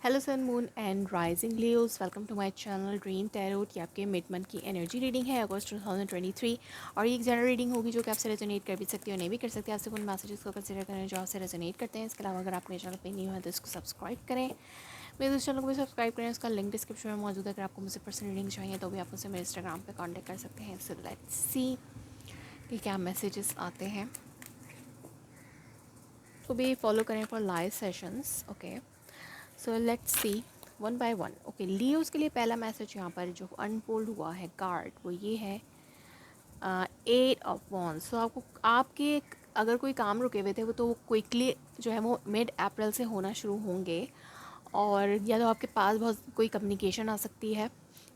Hello sun moon and rising Leos, welcome to my channel Dream Tarot. ये आपके mid month की energy reading है अगस्त 2023 और ये एक जनरल रीडिंग होगी जो कि आपसे रेजोनेट कर भी सकती है और नहीं भी कर सकती। आपसे उन मैसेजेस को कंसिडर करें जो आपसे रेजोनेट करते हैं। इसके अलावा अगर आप मेरे चैनल पर न्यू है तो इसको सब्सक्राइब करें, मेरे इस चैनल को भी सब्सक्राइब करें। उसका लिंक डिस्क्रिप्शन में मौजूद है। अगर आपको मुझसे पर्सनल रीडिंग चाहिए तो भी आप मुझसे मेरे इंस्टाग्राम पर कॉन्टैक्ट कर सकते हैं। सो लेट्स सी कि क्या मैसेजेस आते हैं। तो भी फॉलो करें for live sessions. Okay, so let's see one by one. Okay, Leos के लिए पहला मैसेज यहाँ पर जो अनफोल्ड हुआ है कार्ड वो ये है 8 ऑफ वॉन्ड्स। सो आपको आपके अगर कोई काम रुके हुए थे वो तो क्विकली जो है वो मिड अप्रैल से होना शुरू होंगे। और या तो आपके पास बहुत कोई कम्युनिकेशन आ सकती है,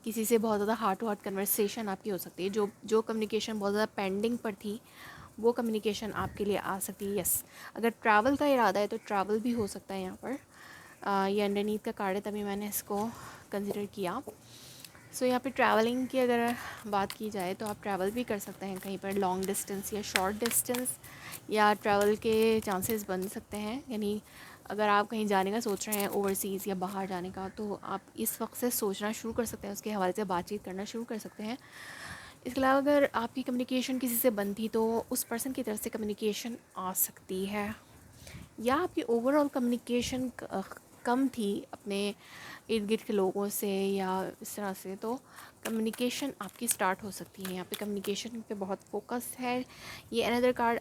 किसी से बहुत ज़्यादा हार्ट टू हार्ट कन्वर्सेशन आपकी हो सकती है। जो कम्युनिकेशन बहुत ज़्यादा पेंडिंग पर थी वो कम्युनिकेशन आपके लिए आ सकती है। यस, अगर ट्रैवल का इरादा है तो ट्रैवल भी हो सकता है यहाँ पर। ये अंडरनीथ का कार्ड है तभी मैंने इसको कंसिडर किया। सो यहाँ पे ट्रैवलिंग की अगर बात की जाए तो आप ट्रैवल भी कर सकते हैं कहीं पर लॉन्ग डिस्टेंस या शॉर्ट डिस्टेंस, या ट्रैवल के चांसेस बन सकते हैं। यानी अगर आप कहीं जाने का सोच रहे हैं ओवरसीज़ या बाहर जाने का तो आप इस वक्त से सोचना शुरू कर सकते हैं, उसके हवाले से बातचीत करना शुरू कर सकते हैं। इसके अलावा अगर आपकी कम्युनिकेशन किसी से बंद थी तो उस पर्सन की तरफ से कम्युनिकेशन आ सकती है, या आपकी ओवरऑल कम्युनिकेशन कम थी अपने इर्द गिर्द के लोगों से या इस तरह से, तो कम्युनिकेशन आपकी स्टार्ट हो सकती है। यहाँ पे कम्युनिकेशन पे बहुत फोकस है। ये another card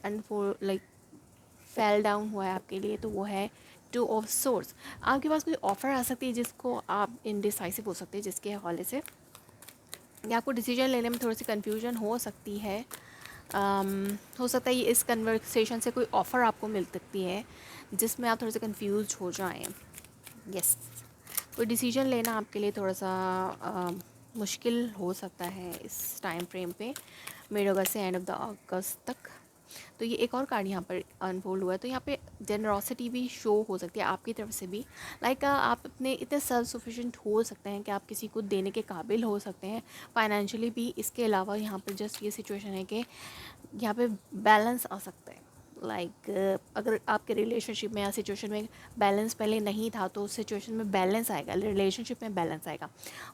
like fell down हुआ है आपके लिए, तो वो है 2 ऑफ सोर्स। आपके पास कोई ऑफ़र आ सकती है जिसको आप इनडिसाइसिव हो सकते हैं, जिसके हवाले से या आपको डिसीजन लेने में थोड़ी सी कन्फ्यूजन हो सकती है। हो सकता है ये इस कन्वर्सेशन से कोई ऑफ़र आपको मिल सकती है जिसमें आप थोड़े से कंफ्यूज हो जाएं। यस, कोई डिसीजन लेना आपके लिए थोड़ा सा मुश्किल हो सकता है इस टाइम फ्रेम पे, मिड अगस्त से एंड ऑफ द अगस्त तक। तो ये एक और कार्ड यहाँ पर अनफोल्ड हुआ है। तो यहाँ पे जेनरॉसिटी भी शो हो सकती है आपकी तरफ से भी। लाइक आप अपने इतने सेल्फ सफिशिएंट हो सकते हैं कि आप किसी को देने के काबिल हो सकते हैं फाइनेंशियली भी। इसके अलावा यहाँ पर जस्ट ये सिचुएशन है कि यहाँ पे बैलेंस आ सकता है। लाइक अगर आपके रिलेशनशिप में या सिचुएशन में बैलेंस पहले नहीं था तो उस सिचुएशन में बैलेंस आएगा, रिलेशनशिप में बैलेंस आएगा।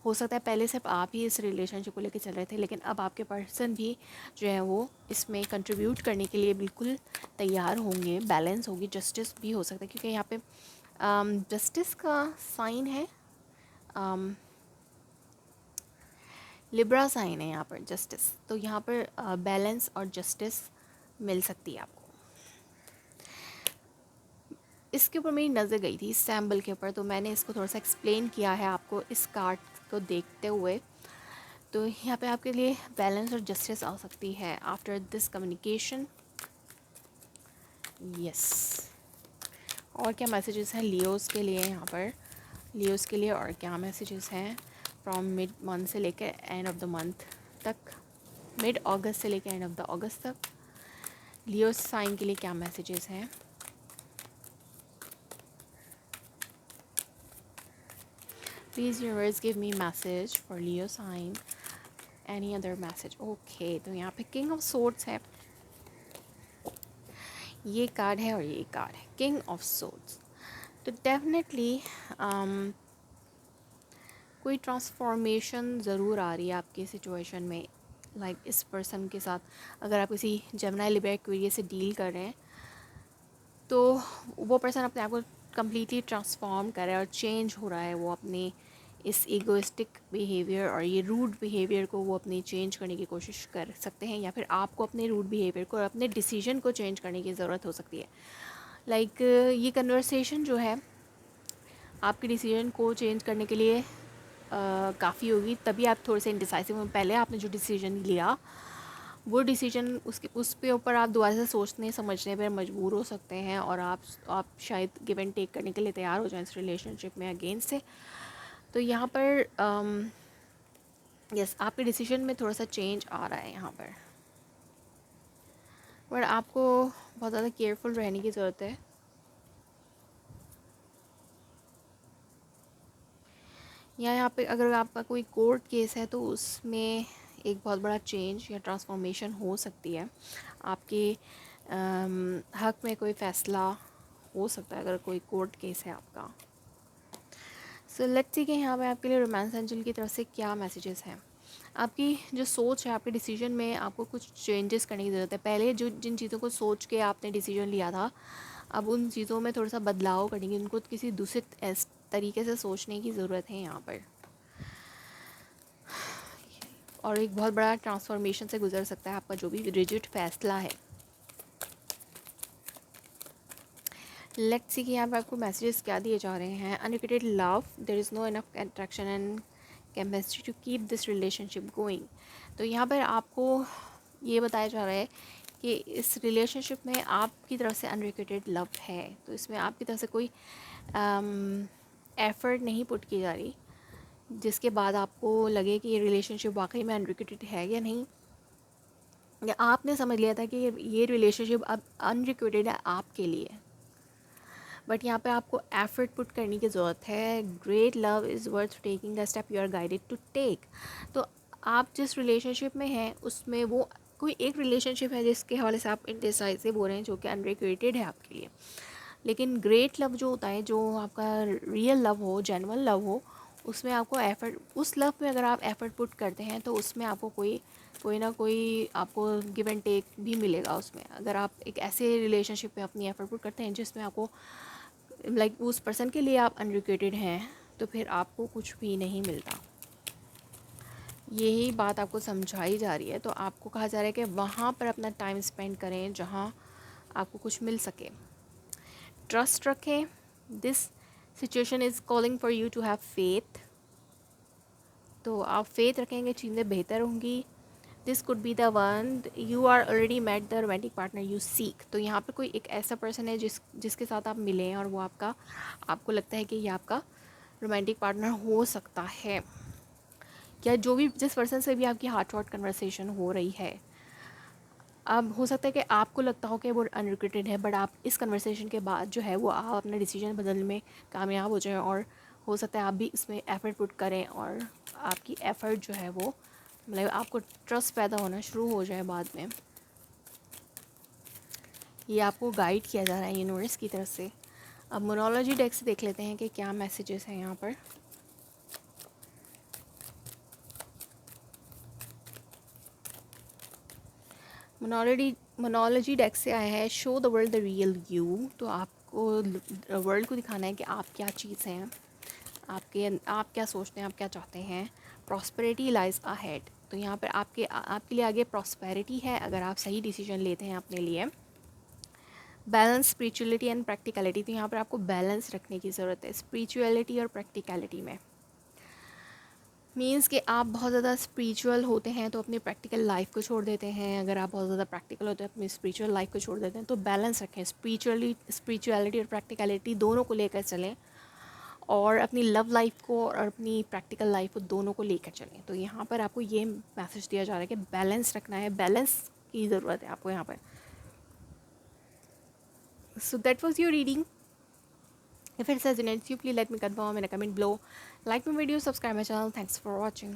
हो सकता है पहले सिर्फ आप ही इस रिलेशनशिप को लेकर चल रहे थे, लेकिन अब आपके पर्सन भी जो है वो इसमें कंट्रीब्यूट करने के लिए बिल्कुल तैयार होंगे। बैलेंस होगी, जस्टिस भी हो सकता है क्योंकि यहाँ पे जस्टिस का साइन है, लिब्रा साइन है यहाँ पर जस्टिस। तो यहाँ पर बैलेंस और जस्टिस मिल सकती है आपको। इसके ऊपर मेरी नज़र गई थी सैम्बल के ऊपर, तो मैंने इसको थोड़ा सा एक्सप्लेन किया है आपको इस कार्ड को देखते हुए। तो यहाँ पे आपके लिए बैलेंस और जस्टिस आ सकती है आफ्टर दिस कम्युनिकेशन। यस, और क्या मैसेजेस हैं लियोस के लिए यहाँ पर, लियोस के लिए और क्या मैसेजेस हैं फ्रॉम मिड मंथ से लेकर एंड ऑफ द मंथ तक, मिड अगस्त से लेकर एंड ऑफ द अगस्त तक लियोस साइन के लिए क्या मैसेजेस हैं। Please universe give me message for Leo sign, any other message. Okay, तो यहाँ पे किंग ऑफ सोर्ड्स है, ये कार्ड है और ये कार्ड है किंग ऑफ सोर्ड्स। तो डेफिनेटली कोई ट्रांसफॉर्मेशन ज़रूर आ रही है आपकी सिचुएशन में। लाइक इस पर्सन के साथ अगर आप किसी जेमिनी लिब्रा एक्वेरियस से डील कर रहे हैं तो वो पर्सन अपने आप को कम्प्लीटली ट्रांसफॉर्म कर रहा है और चेंज हो रहा है। वो अपने इस ईगोइस्टिक बिहेवियर और ये रूड बिहेवियर को वो अपनी चेंज करने की कोशिश कर सकते हैं, या फिर आपको अपने रूड बिहेवियर को और अपने डिसीजन को चेंज करने की ज़रूरत हो सकती है। लाइक ये कन्वर्सेशन जो है आपके डिसीजन को चेंज करने के लिए काफ़ी होगी, तभी आप थोड़े से इनडिसाइसिव हो। पहले आपने जो डिसीजन लिया वो डिसीजन उसके उस पे ऊपर आप दोबारा से सोचने समझने पर मजबूर हो सकते हैं और आप शायद गिव एंड टेक करने के लिए तैयार हो जाएं इस रिलेशनशिप में अगेंस्ट से। तो यहाँ पर यस, आपके डिसीजन में थोड़ा सा चेंज आ रहा है यहाँ पर आपको बहुत ज़्यादा केयरफुल रहने की ज़रूरत है। या यहाँ पे अगर आपका कोई कोर्ट केस है तो उसमें एक बहुत बड़ा चेंज या ट्रांसफॉर्मेशन हो सकती है। आपके हक में कोई फ़ैसला हो सकता है अगर कोई कोर्ट केस है आपका। सो लेट्स सी कि यहाँ पे आपके लिए रोमांस एंजल की तरफ से क्या मैसेजेस हैं। आपकी जो सोच है, आपके डिसीजन में आपको कुछ चेंजेस करने की ज़रूरत है। पहले जो जिन चीज़ों को सोच के आपने डिसीजन लिया था, अब उन चीज़ों में थोड़ा सा बदलाव करेंगे, उनको किसी दूसरे तरीके से सोचने की ज़रूरत है यहाँ पर। और एक बहुत बड़ा ट्रांसफॉर्मेशन से गुजर सकता है आपका जो भी रिजिड फैसला है। लेट्स सी कि यहाँ पर आपको मैसेजेस क्या दिए जा रहे हैं। Unrequited love, there is no enough attraction and chemistry to keep this relationship going. तो यहाँ पर आपको ये बताया जा रहा है कि इस रिलेशनशिप में आपकी तरफ से अनरिक्वेटेड लव है, तो इसमें आपकी तरफ से कोई एफ़र्ट नहीं पुट की जा रही, जिसके बाद आपको लगे कि ये रिलेशनशिप वाकई में अनरिक्वेटेड है या नहीं, या आपने समझ लिया था कि ये रिलेशनशिप अब अनरिक्वेटेड है आपके लिए, बट यहाँ पे आपको एफर्ट पुट करने की ज़रूरत है। Great love is worth taking the step you are guided to take. तो आप जिस रिलेशनशिप में हैं उसमें वो कोई एक रिलेशनशिप है जिसके हवाले से आप इंडिसाइसिव हो रहे हैं, जो कि अनरिक्वेटेड है आपके लिए। लेकिन ग्रेट लव जो होता है, जो आपका रियल लव हो, जेन्युइन लव हो, उसमें आपको एफ़र्ट, उस लव में अगर आप एफ़र्ट पुट करते हैं तो उसमें आपको कोई ना कोई आपको गिव एंड टेक भी मिलेगा उसमें। अगर आप एक ऐसे रिलेशनशिप में अपनी एफ़र्ट पुट करते हैं जिसमें आपको उस पर्सन के लिए आप अनरिक्वेटेड हैं, तो फिर आपको कुछ भी नहीं मिलता। यही बात आपको समझाई जा रही है। तो आपको कहा जा रहा है कि वहाँ पर अपना टाइम स्पेंड करें जहाँ आपको कुछ मिल सके। ट्रस्ट रखें। This situation is calling for you to have faith. तो आप फेथ रखेंगे, चीज़ें बेहतर होंगी। This could be the one you are already met the romantic partner you seek. तो यहाँ पर कोई एक ऐसा पर्सन है जिसके साथ आप मिले हैं और वो आपको लगता है कि ये आपका रोमांटिक पार्टनर हो सकता है, या जो भी जिस पर्सन से भी आपकी हार्ट टू कन्वर्सेशन हो रही है। अब हो सकता है कि आपको लगता हो कि वो अनरिक्वेटेड है, बट आप इस कन्वर्सेशन के बाद जो है वो आप अपना डिसीजन बदलने में कामयाब हो जाएं, और हो सकता है आप भी इसमें एफ़र्ट पुट करें और आपकी एफ़र्ट जो है वो मतलब आपको ट्रस्ट पैदा होना शुरू हो जाए बाद में। ये आपको गाइड किया जा रहा है यूनिवर्स की तरफ से। अब मोनोलॉजी डेक से देख लेते हैं कि क्या मैसेजेस हैं यहाँ पर। मोनोलॉजी डेक से आया है show the world the real you. तो आपको वर्ल्ड को दिखाना है कि आप क्या चीज़ हैं, आप क्या सोचते हैं, आप क्या चाहते हैं। Prosperity lies ahead. तो यहाँ पर आपके लिए आगे प्रॉस्पेरिटी है अगर आप सही डिसीजन लेते हैं अपने लिए। Balance, spirituality and practicality. तो यहाँ पर आपको बैलेंस रखने की ज़रूरत है स्पिरिचुअलिटी और प्रैक्टिकलिटी में। मीन्स कि आप बहुत ज़्यादा स्पिरिचुअल होते हैं तो अपनी प्रैक्टिकल लाइफ को छोड़ देते हैं, अगर आप बहुत ज़्यादा प्रैक्टिकल होते हैं अपनी स्पिरिचुअल लाइफ को छोड़ देते हैं। तो बैलेंस रखें, स्पिरिचुअलिटी और प्रैक्टिकलिटी दोनों को लेकर चलें, और अपनी लव लाइफ को और अपनी प्रैक्टिकल लाइफ को दोनों को लेकर चलें। तो यहाँ पर आपको ये मैसेज दिया जा रहा है कि बैलेंस रखना है, बैलेंस की ज़रूरत है आपको यहाँ पर। So that was your reading. If it resonates you, please let me confirm in a comment below. Like my video, subscribe my channel. Thanks for watching.